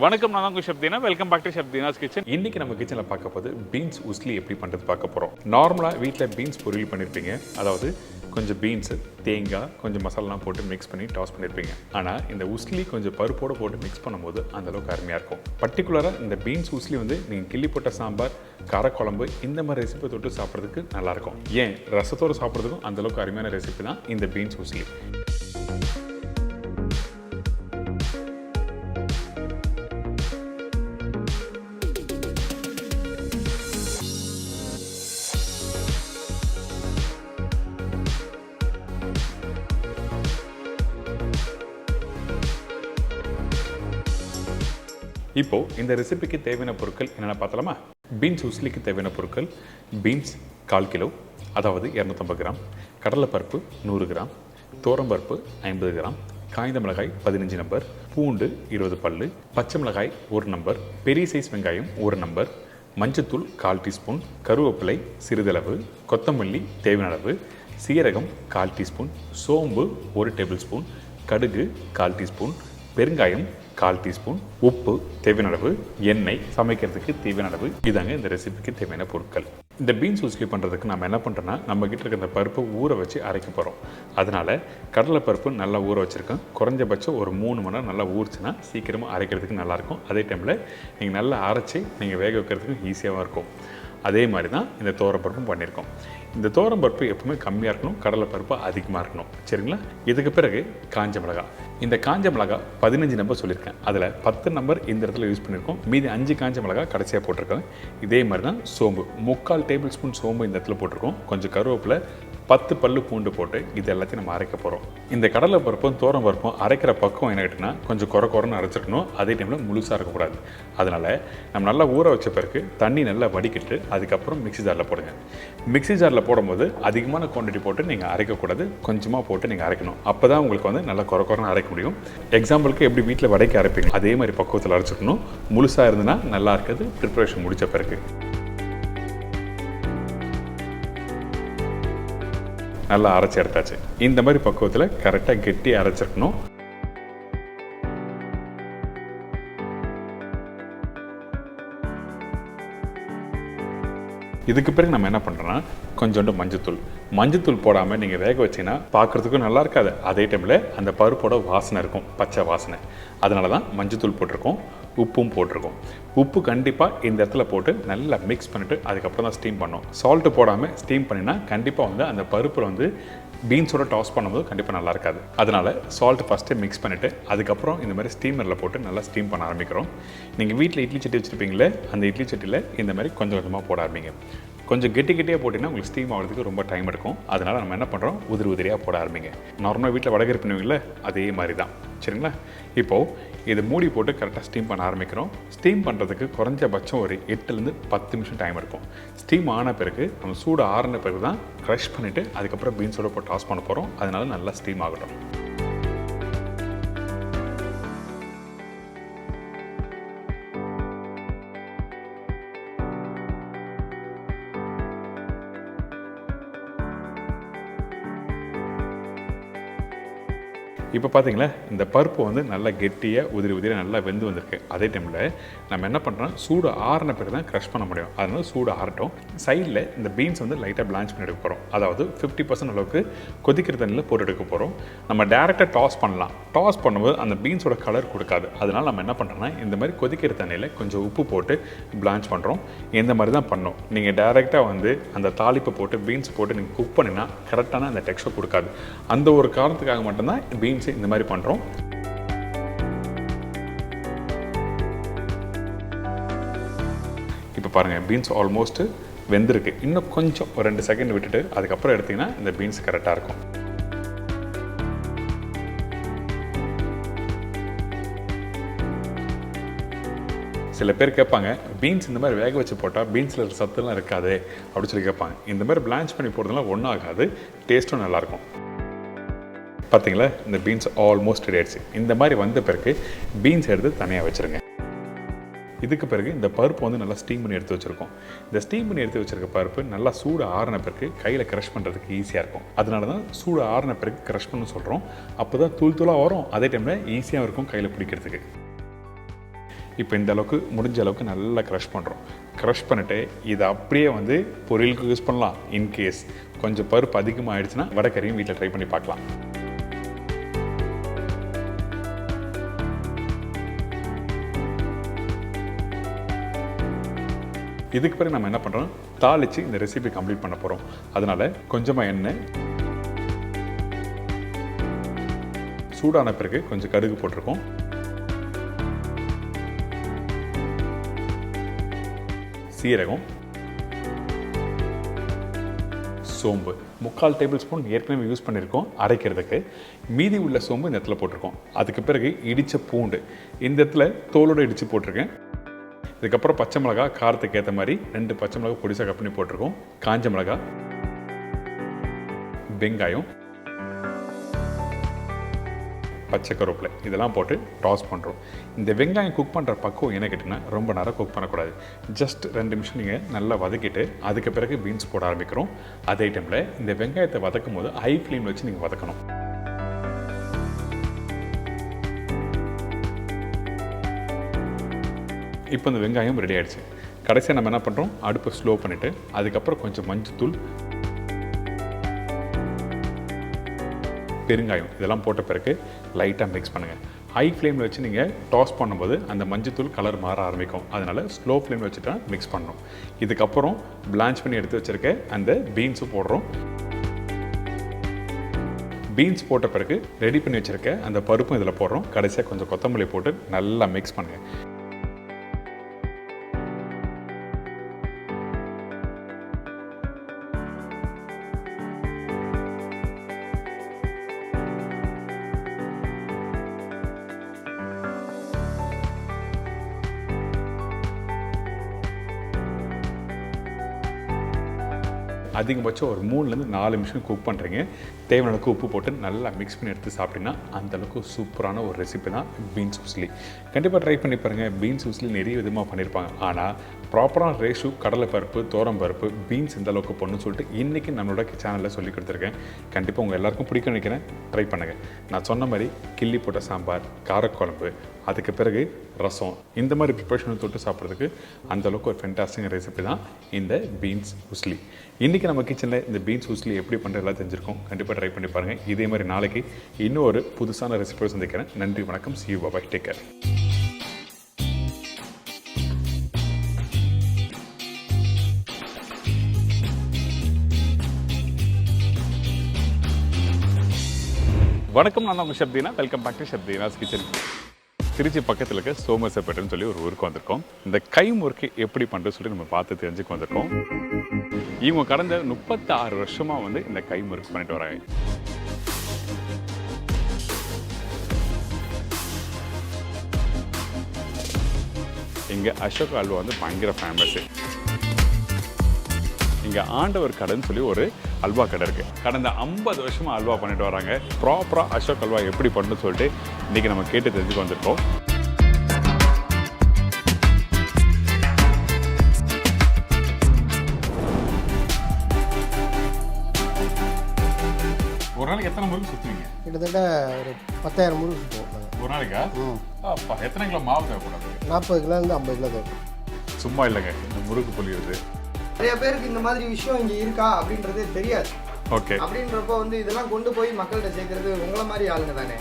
வணக்கம், நான் உங்கள் chef Deena. Welcome back to chef Deena's kitchen. இன்னைக்கு நம்ம கிச்சனில் பார்க்க போது பீன்ஸ் உஸ்லி எப்படி பண்ணுறது பார்க்க போகிறோம். நார்மலாக வீட்டில் பீன்ஸ் பொரியல் பண்ணியிருப்பீங்க. அதாவது கொஞ்சம் பீன்ஸு, தேங்காய், கொஞ்சம் மசாலாலாம் போட்டு மிக்ஸ் பண்ணி டாஸ் பண்ணியிருப்பீங்க. ஆனால் இந்த உஸ்லி கொஞ்சம் பருப்போடு போட்டு மிக்ஸ் பண்ணும்போது அந்தளவுக்கு அருமையாக இருக்கும். பர்டிகுலராக இந்த பீன்ஸ் உஸ்லி வந்து நீங்கள் கிள்ளி போட்ட சாம்பார், காரக்குழம்பு இந்த மாதிரி ரெசிபி தொட்டு சாப்பிட்றதுக்கு நல்லாயிருக்கும். ஏன் ரசத்தோடு சாப்பிட்றதுக்கும் அந்தளவுக்கு அருமையான ரெசிபி தான் இந்த பீன்ஸ் உஸ்லி. இப்போது இந்த ரெசிபிக்கு தேவையான பொருட்கள் என்னென்ன பார்த்தலாமா? பீன்ஸ் உஸ்லிக்கு தேவையான பொருட்கள்: பீன்ஸ் 1/4 கிலோ, அதாவது 250 கிராம், கடலைப்பருப்பு 100 கிராம், தோரம்பருப்பு 50 கிராம், காய்ந்த மிளகாய் 15 நம்பர், பூண்டு 20 பல்லு, பச்சை மிளகாய் 1 நம்பர், பெரிய சைஸ் வெங்காயம் 1 நம்பர், மஞ்சத்தூள் 1/4 டீஸ்பூன், கருவேப்பிலை சிறிதளவு, கொத்தமல்லி தேவையான அளவு, சீரகம் 1/4 டீஸ்பூன், சோம்பு 1 டேபிள் ஸ்பூன், கடுகு 1/4 டீஸ்பூன், பெருங்காயம் 1/4 டீஸ்பூன், உப்பு தேவையான அளவு, எண்ணெய் சமைக்கிறதுக்கு தேவையான அளவு. இதாங்க இந்த ரெசிபிக்கு தேவையான பொருட்கள். இந்த பீன்ஸ் உஸ்லி பண்ணுறதுக்கு நம்ம என்ன பண்ணுறோன்னா, நம்ம கிட்ட இருக்க இந்த பருப்பை ஊற வச்சு அரைக்க போகிறோம். அதனால் கடலைப்பருப்பு நல்லா ஊற வச்சுருக்கேன். குறைஞ்சபட்சம் ஒரு 3 மணி நேரம் நல்லா ஊறிச்சுன்னா சீக்கிரமாக அரைக்கிறதுக்கு நல்லாயிருக்கும். அதே டைமில் நீங்கள் நல்லா அரைச்சி நீங்கள் வேக வைக்கிறதுக்கு ஈஸியாகவும் இருக்கும். அதே மாதிரி தான் இந்த தோரம்பருப்பும் பண்ணியிருக்கோம். இந்த தோரம்பருப்பு எப்பவுமே கம்மியாக இருக்கணும், கடலைப்பருப்பு அதிகமாக இருக்கணும். சரிங்களா? இதுக்கு பிறகு காஞ்ச மிளகாய். இந்த காஞ்ச மிளகாய் 15 நம்பர் சொல்லியிருக்கேன். அதில் 10 நம்பர் இந்த இடத்துல யூஸ் பண்ணியிருக்கோம். மீதி 5 காஞ்ச மிளகாய் கடைசியாக போட்டிருக்கேன். இதே மாதிரி தான் சோம்பு 3/4 டேபிள் ஸ்பூன் சோம்பு இந்த இடத்துல போட்டிருக்கோம். கொஞ்சம் கருவேப்பிலை, 10 பல்லு பூண்டு போட்டு இது எல்லாத்தையும் நம்ம அரைக்க போகிறோம். இந்த கடலை பருப்பும் தோரம் பருப்பும் அரைக்கிற பக்கம் என்ன கேட்டிங்கன்னா, கொஞ்சம் குறைன்னு அரைச்சிருக்கணும். அதே டைமில் முழுசாக இருக்கக்கூடாது. அதனால் நம்ம நல்லா ஊற வச்ச பிறகு தண்ணி நல்லா வடிக்கிட்டு அதுக்கப்புறம் மிக்ஸி ஜாரில் போடுங்க. மிக்ஸி ஜாரில் போடும்போது அதிகமான குவான்டிட்டி போட்டு நீங்கள் அரைக்கக்கூடாது. கொஞ்சமாக போட்டு நீங்கள் அரைக்கணும். அப்போ தான் உங்களுக்கு வந்து நல்லா குறைன்னு அரைக்க முடியும். எக்ஸாம்பிளுக்கு எப்படி வீட்டில் வடைக்கு அரைப்பீங்க அதே மாதிரி பக்குவத்தில் அரைச்சிக்கணும். முழுசாக இருந்ததுன்னா நல்லா இருக்குது. ப்ரிப்பரேஷன் முடித்த பிறகு நல்லா அரைச்சி எடுத்தாச்சு. இந்த மாதிரி பக்குவத்தில் கரெக்டாக கெட்டி அரைச்சிருக்கணும். இதுக்கு பிறகு நம்ம என்ன பண்ணுறோன்னா, கொஞ்சோண்டு மஞ்சத்தூள் போடாமல் நீங்கள் வேக வச்சிங்கன்னா பார்க்குறதுக்கும் நல்லா இருக்காது. அதே டைமில் அந்த பருப்போட வாசனை இருக்கும், பச்சை வாசனை. அதனால தான் மஞ்சத்தூள் போட்டிருக்கோம். உப்பும் போட்டிருக்கோம். உப்பு கண்டிப்பாக இந்த இடத்துல போட்டு நல்லா மிக்ஸ் பண்ணிவிட்டு அதுக்கப்புறம் தான் ஸ்டீம் பண்ணோம். சால்ட்டு போடாமல் ஸ்டீம் பண்ணினா கண்டிப்பாக வந்து அந்த பருப்பில் வந்து பீன்ஸோட டாஸ் பண்ணும்போது கண்டிப்பாக நல்லா இருக்காது. அதனால் சால்ட்டு ஃபஸ்ட்டு மிக்ஸ் பண்ணிவிட்டு அதுக்கப்புறம் இந்த மாதிரி ஸ்டீமரில் போட்டு நல்லா ஸ்டீம் பண்ண ஆரம்பிக்கிறோம். நீங்கள் வீட்டில் இட்லி சட்டி வச்சுருப்பீங்களே, அந்த இட்லி சட்டியில் இந்த மாதிரி கொஞ்சம் கொஞ்சமாக போட ஆரம்பிங்க. கொஞ்சம் கெட்டியாக போட்டிங்கன்னா உங்களுக்கு ஸ்டீம் ஆகிறதுக்கு ரொம்ப டைம் எடுக்கும். அதனால் நம்ம என்ன பண்ணுறோம், உதிரியாக போட ஆரம்பிங்க. நார்மலாக வீட்டில் வடகரி பண்ணுவீங்களே, அதே மாதிரி தான். சரிங்களா? இப்போது இது மூடி போட்டு கரெக்டாக ஸ்டீம் பண்ண ஆரம்பிக்கிறோம். ஸ்டீம் பண்ணுறதுக்கு குறைஞ்சபட்சம் ஒரு 8லேருந்து 10 நிமிஷம் டைம் எடுக்கும். ஸ்டீம் ஆன பிறகு நம்ம சூடு ஆறின பிறகு தான் க்ரஷ் பண்ணிவிட்டு அதுக்கப்புறம் பீன்ஸோட போட்டு டாஸ் பண்ண போகிறோம். அதனால நல்லா ஸ்டீம் ஆகட்டும். இப்போ பார்த்தீங்களா, இந்த பருப்பு வந்து நல்லா கெட்டியாக உதிரியாக நல்லா வெந்து வந்திருக்கு. அதே டைமில் நம்ம என்ன பண்ணுறோம், சூடு ஆறின பிறகு தான் க்ரஷ் பண்ண முடியும். அதனால சூடு ஆறட்டும். சைடில் இந்த பீன்ஸ் வந்து லைட்டாக பிளான்ச் பண்ணி எடுக்க போகிறோம். அதாவது 50% அளவுக்கு கொதிக்கிற தண்ணியில் போட்டு எடுக்க போகிறோம். நம்ம டேரெக்டாக டாஸ் பண்ணலாம். டாஸ் பண்ணும்போது அந்த பீன்ஸோட கலர் கொடுக்காது. அதனால் நம்ம என்ன பண்ணுறோன்னா, இந்த மாதிரி கொதிக்கிற தண்ணியில் கொஞ்சம் உப்பு போட்டு பிளான்ச் பண்ணுறோம். இந்த மாதிரி தான் பண்ணோம். நீங்கள் டேரெக்டாக வந்து அந்த தாளிப்பை போட்டு பீன்ஸ் போட்டு நீங்கள் குக் பண்ணினா கரெக்டான அந்த டெக்ஸ்சர் கொடுக்காது. அந்த ஒரு காரணத்துக்காக மட்டும்தான் பீன்ஸ் இந்த மாதிரி பண்ணுறோம். இப்போ பாருங்கள், பீன்ஸ் ஆல்மோஸ்ட் வெந்திருக்கு. இன்னும் கொஞ்சம் ஒரு 2 செகண்ட் விட்டுட்டு அதுக்கப்புறம் எடுத்திங்கன்னா இந்த பீன்ஸ் கரெக்டாக இருக்கும். சில பேர் கேட்பாங்க, பீன்ஸ் இந்த மாதிரி வேக வச்சு போட்டால் பீன்ஸில் சத்துலாம் இருக்காது அப்படின்னு சொல்லி கேட்பாங்க. இந்த மாதிரி பிளான்ச் பண்ணி போடுறதுலாம் ஒன்றும் ஆகாது. டேஸ்ட்டும் நல்லாயிருக்கும். பார்த்தீங்களா, இந்த பீன்ஸ் ஆல்மோஸ்ட் ரெடி ஆயிடுச்சு. இந்த மாதிரி வந்த பிறகு பீன்ஸ் எடுத்து தனியாக வச்சுருங்க. இதுக்கு பிறகு இந்த பருப்பு வந்து நல்லா ஸ்டீம் பண்ணி எடுத்து வச்சுருக்கோம். இந்த ஸ்டீம் பண்ணி எடுத்து வச்சுருக்க பருப்பு நல்லா சூடு ஆறின பிறகு கையில் க்ரஷ் பண்ணுறதுக்கு ஈஸியாக இருக்கும். அதனால தான் சூடு ஆறின பிறகு க்ரஷ் பண்ண சொல்கிறோம். அப்போ தான் தூளாக வரும். அதே டைமில் ஈஸியாக இருக்கும் கையில் பிடிக்கிறதுக்கு. இப்போ இந்த அளவுக்கு முடிஞ்ச அளவுக்கு நல்லா க்ரஷ் பண்ணுறோம். க்ரஷ் பண்ணிவிட்டு இதை அப்படியே வந்து பொரியலுக்கு யூஸ் பண்ணலாம். இன்கேஸ் கொஞ்சம் பருப்பு அதிகமாக ஆயிடுச்சுன்னா வடைக்கறியும் வீட்டில் ட்ரை பண்ணி பார்க்கலாம். இதுக்கு பிறகு நம்ம என்ன பண்ணுறோம், தாளித்து இந்த ரெசிபி கம்ப்ளீட் பண்ண போகிறோம். அதனால் கொஞ்சமாக எண்ணெய் சூடான பிறகு கொஞ்சம் கடுகு போட்டிருக்கோம். சீரகம், சோம்பு 3/4 டேபிள் ஸ்பூன் ஏற்கனவே யூஸ் பண்ணியிருக்கோம் அரைக்கிறதுக்கு. மீதி உள்ள சோம்பு இந்த இடத்துல போட்டிருக்கோம். அதுக்கு பிறகு இடித்த பூண்டு இந்த இடத்துல தோலோடு இடித்து போட்டிருக்கேன். இதுக்கப்புறம் பச்சை மிளகா, காரத்துக்கு ஏற்ற மாதிரி 2 பச்சை மிளகா பொடிசாக கட் பண்ணி போட்டிருக்கோம். காஞ்ச மிளகா, வெங்காயம், பச்சை கருவேப்பிலை இதெல்லாம் போட்டு டாஸ் பண்ணுறோம். இந்த வெங்காயம் குக் பண்ணுற பக்குவம் என்ன கேட்டிங்கன்னா, ரொம்ப நேரம் குக் பண்ணக்கூடாது. ஜஸ்ட் 2 நிமிஷம் நீங்கள் நல்லா வதக்கிட்டு அதுக்கு பிறகு பீன்ஸ் போட ஆரம்பிக்கிறோம். அதே டைமில் இந்த வெங்காயத்தை வதக்கும் போது ஹை ஃப்ளேம் வச்சு நீங்கள் வதக்கணும். இப்போ இந்த வெங்காயம் ரெடி ஆகிடுச்சு. கடைசியாக நம்ம என்ன பண்ணுறோம், அடுப்பை ஸ்லோ பண்ணிவிட்டு அதுக்கப்புறம் கொஞ்சம் மஞ்சத்தூள், பெருங்காயம் இதெல்லாம் போட்ட பிறகு லைட்டாக மிக்ஸ் பண்ணுங்கள். ஹை ஃப்ளேமில் வச்சு நீங்கள் டாஸ் பண்ணும்போது அந்த மஞ்சத்தூள் கலர் மாற ஆரம்பிக்கும். அதனால் ஸ்லோ ஃப்ளேமில் வச்சுட்டு தான் மிக்ஸ் பண்ணணும். இதுக்கப்புறம் பிளான்ச் பண்ணி எடுத்து வச்சுருக்க அந்த பீன்ஸும் போடுறோம். பீன்ஸ் போட்ட பிறகு ரெடி பண்ணி வச்சுருக்க அந்த பருப்பும் இதில் போடுறோம். கடைசியாக கொஞ்சம் கொத்தமல்லி போட்டு நல்லா மிக்ஸ் பண்ணுங்கள். அதிகபட்சம் ஒரு 3லேருந்து 4 நிமிஷம் குக் பண்ணுறீங்க. தேவையான அளவுக்கு உப்பு போட்டு நல்லா மிக்ஸ் பண்ணி எடுத்து சாப்பிட்டிங்கன்னா அந்தளவுக்கு சூப்பரான ஒரு ரெசிபி தான் பீன்ஸ் உஸ்லி. கண்டிப்பாக ட்ரை பண்ணி பாருங்கள். பீன்ஸ் உஸ்லி நிறைய விதமாக பண்ணியிருப்பாங்க. ஆனால் ப்ராப்பரான ரேஷு கடலைப்பருப்பு, பருப்பு, பீன்ஸ் இந்த அளவுக்கு போடணும்னு சொல்லிட்டு இன்றைக்கி நம்மளோட சேனலில் சொல்லி கொடுத்துருக்கேன். கண்டிப்பாக உங்கள் எல்லாருக்கும் பிடிக்கும் நினைக்கிறேன். ட்ரை பண்ணுங்கள். நான் சொன்ன மாதிரி கிள்ளி போட்ட சாம்பார், காரக்குழம்பு, அதுக்கு பிறகு ரசம் இந்த மாதிரி ப்ரிப்பரேஷன் தொட்டு சாப்பிட்றதுக்கு அந்தளவுக்கு ஒரு ஃபென்டாஸ்டிக் ரெசிபி தான் இந்த பீன்ஸ் உஸ்லி. இன்றைக்கி நம்ம கிச்சனில் இந்த பீன்ஸ் உஸ்லி எப்படி பண்ணுறதெல்லாம் தெரிஞ்சிருக்கோம். கண்டிப்பாக ட்ரை பண்ணி பாருங்கள். இதே மாதிரி நாளைக்கு இன்னும் ஒரு புதுசான ரெசிபியோடு சந்திக்கிறேன். நன்றி, வணக்கம். See you, bye-bye. Take care. வணக்கம், நான் உங்கள் Shabdeena. Welcome back to Shabdeena's kitchen. Trichy பக்கத்தில் இருக்க சோமசப்பேட்டைன்னு சொல்லி ஒரு ஊருக்கு வந்திருக்கோம். இந்த கை முறுக்கு எப்படி பண்ணுறது சொல்லி நம்ம பார்த்து தெரிஞ்சுக்க வந்திருக்கோம். இவங்க கடந்த 36 வருஷமாக வந்து இந்த கை முறுக்கு பண்ணிட்டு வராங்க. இங்கே அசோக் அல்வா வந்து பயங்கர ஃபேமஸ்ஸு. இங்கே ஆண்டவர் கடைன்னு சொல்லி ஒரு அல்வா கடை இருக்குது. கடந்த 50 வருஷமாக அல்வா பண்ணிட்டு வராங்க. ப்ராப்பராக அசோக் அல்வா எப்படி பண்ணணும்னு சொல்லிட்டு இன்றைக்கி நம்ம கேட்டு தெரிஞ்சுக்க வந்திருக்கோம். ஒரு நாளைக்கு எத்தனை முறுக்கு சுற்றுவீங்க? கிட்டத்தட்ட ஒரு 10,000 முறுக்கு சுற்றுவோம் ஒரு நாளைக்கா? அப்பா, எத்தனை கிலோ மாவு தேவைப்படாது? 40 கிலோலேருந்து 50 கிலோ தேவைப்படும். சும்மா இல்லைங்க, இந்த முறுக்கு புளியுது. நிறைய பேருக்கு இந்த மாதிரி விஷயம் இங்கே இருக்கா அப்படின்றதே தெரியாது. ஓகே, அப்படின்றப்போ வந்து இதெல்லாம் கொண்டு போய் மக்கள்கிட்ட சேர்க்கறது உங்களை மாதிரி ஆளுங்க தானே.